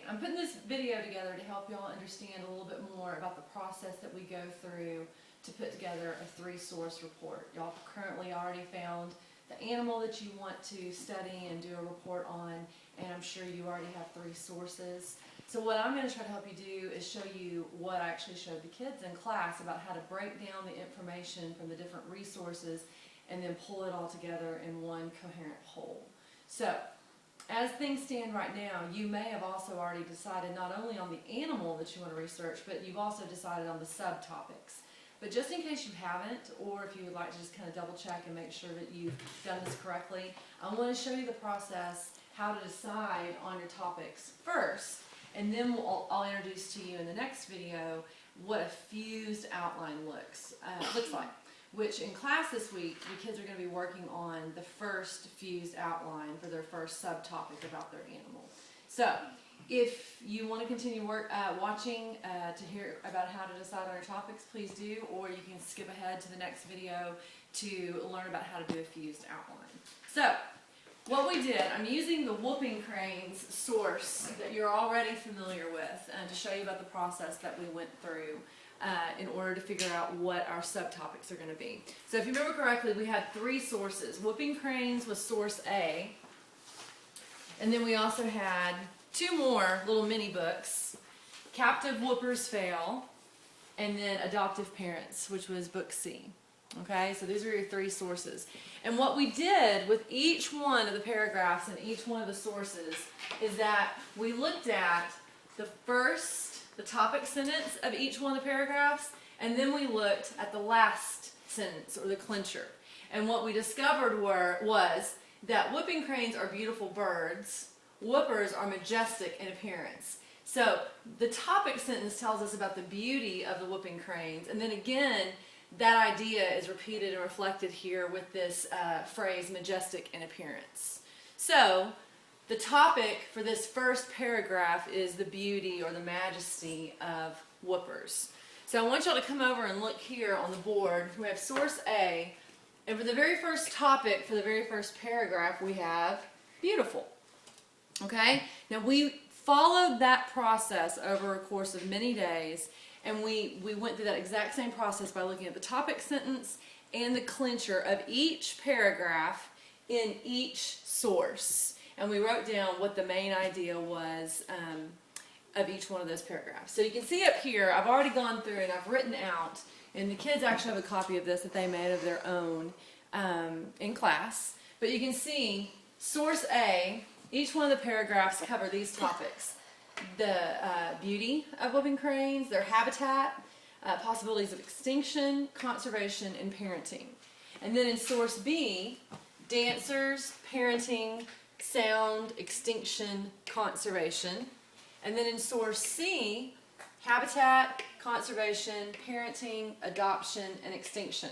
I'm putting this video together to help y'all understand a little bit more about the process that we go through to put together a 3-source report. Y'all currently already found the animal that you want to study and do a report on, and I'm sure you already have 3 sources. So what I'm going to try to help you do is show you what I actually showed the kids in class about how to break down the information from the different resources and then pull it all together in one coherent whole. So, as things stand right now, you may have also already decided not only on the animal that you want to research, but you've also decided on the subtopics. But just in case you haven't, or if you would like to just kind of double check and make sure that you've done this correctly, I want to show you the process, how to decide on your topics first, and then I'll introduce to you in the next video what a fused outline looks like. Which in class this week, the kids are going to be working on the first fused outline for their first subtopic about their animal. So, if you want to continue watching to hear about how to decide on your topics, please do, or you can skip ahead to the next video to learn about how to do a fused outline. So, what we did, I'm using the Whooping Cranes source that you're already familiar with to show you about the process that we went through in order to figure out what our subtopics are going to be. So if you remember correctly, we had 3 sources. Whooping Cranes was source A, and then we also had 2 more little mini books, Captive Whoopers Fail, and then Adoptive Parents, which was book C. Okay, so these are your 3 sources. And what we did with each one of the paragraphs and each one of the sources is that we looked at the topic sentence of each one of the paragraphs, and then we looked at the last sentence, or the clincher. And what we discovered was that whooping cranes are beautiful birds, whoopers are majestic in appearance. So the topic sentence tells us about the beauty of the whooping cranes, and then again, that idea is repeated and reflected here with this phrase, majestic in appearance. So, the topic for this first paragraph is the beauty or the majesty of whoopers. So I want y'all to come over and look here on the board. We have source A, and for the very first topic, for the very first paragraph, we have beautiful. Okay? Now we followed that process over a course of many days, and we went through that exact same process by looking at the topic sentence and the clincher of each paragraph in each source. And we wrote down what the main idea was of each one of those paragraphs. So you can see up here, I've already gone through and I've written out, and the kids actually have a copy of this that they made of their own in class. But you can see source A, each one of the paragraphs cover these topics. The beauty of whooping cranes, their habitat, possibilities of extinction, conservation, and parenting. And then in source B, dancers, parenting, sound, extinction, conservation. And then in source C, habitat, conservation, parenting, adoption, and extinction.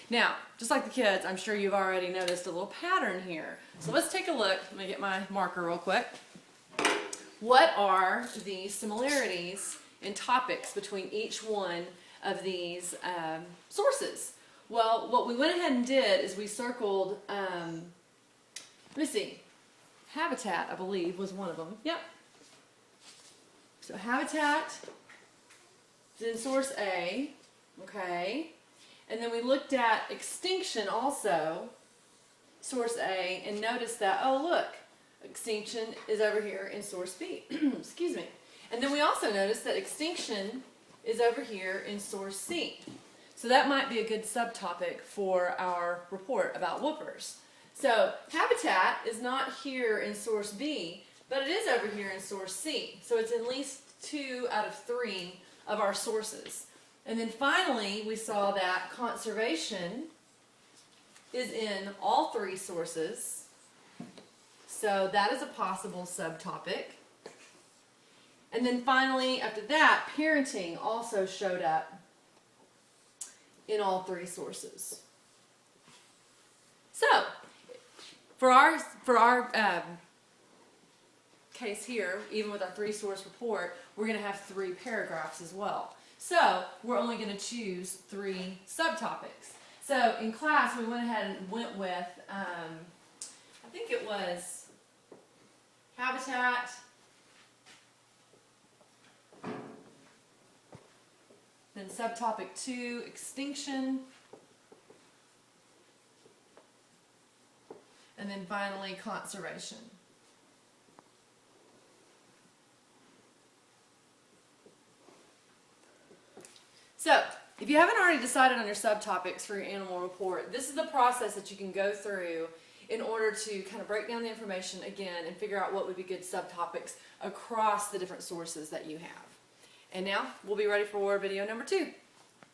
Now, just like the kids, I'm sure you've already noticed a little pattern here. So let's take a look. Let me get my marker real quick. What are the similarities in topics between each one of these sources? Well, what we went ahead and did is we circled, let me see, habitat, I believe, was one of them. Yep. So habitat is in source A, okay. And then we looked at extinction also, source A, and noticed that, oh look, extinction is over here in source B. Excuse me. And then we also noticed that extinction is over here in source C. So that might be a good subtopic for our report about whoopers. So habitat is not here in source B, but it is over here in source C. So it's at least 2 out of 3 of our sources. And then finally, we saw that conservation is in all 3 sources. So that is a possible subtopic. And then finally, after that, parenting also showed up in all 3 sources. So, for our case here, even with our 3-source report, we're going to have 3 paragraphs as well. So, we're only going to choose 3 subtopics. So, in class, we went ahead and went with, I think it was habitat, Then subtopic 2, extinction. And then finally, conservation. So, if you haven't already decided on your subtopics for your animal report, this is the process that you can go through in order to kind of break down the information again and figure out what would be good subtopics across the different sources that you have. And now, we'll be ready for video number 2.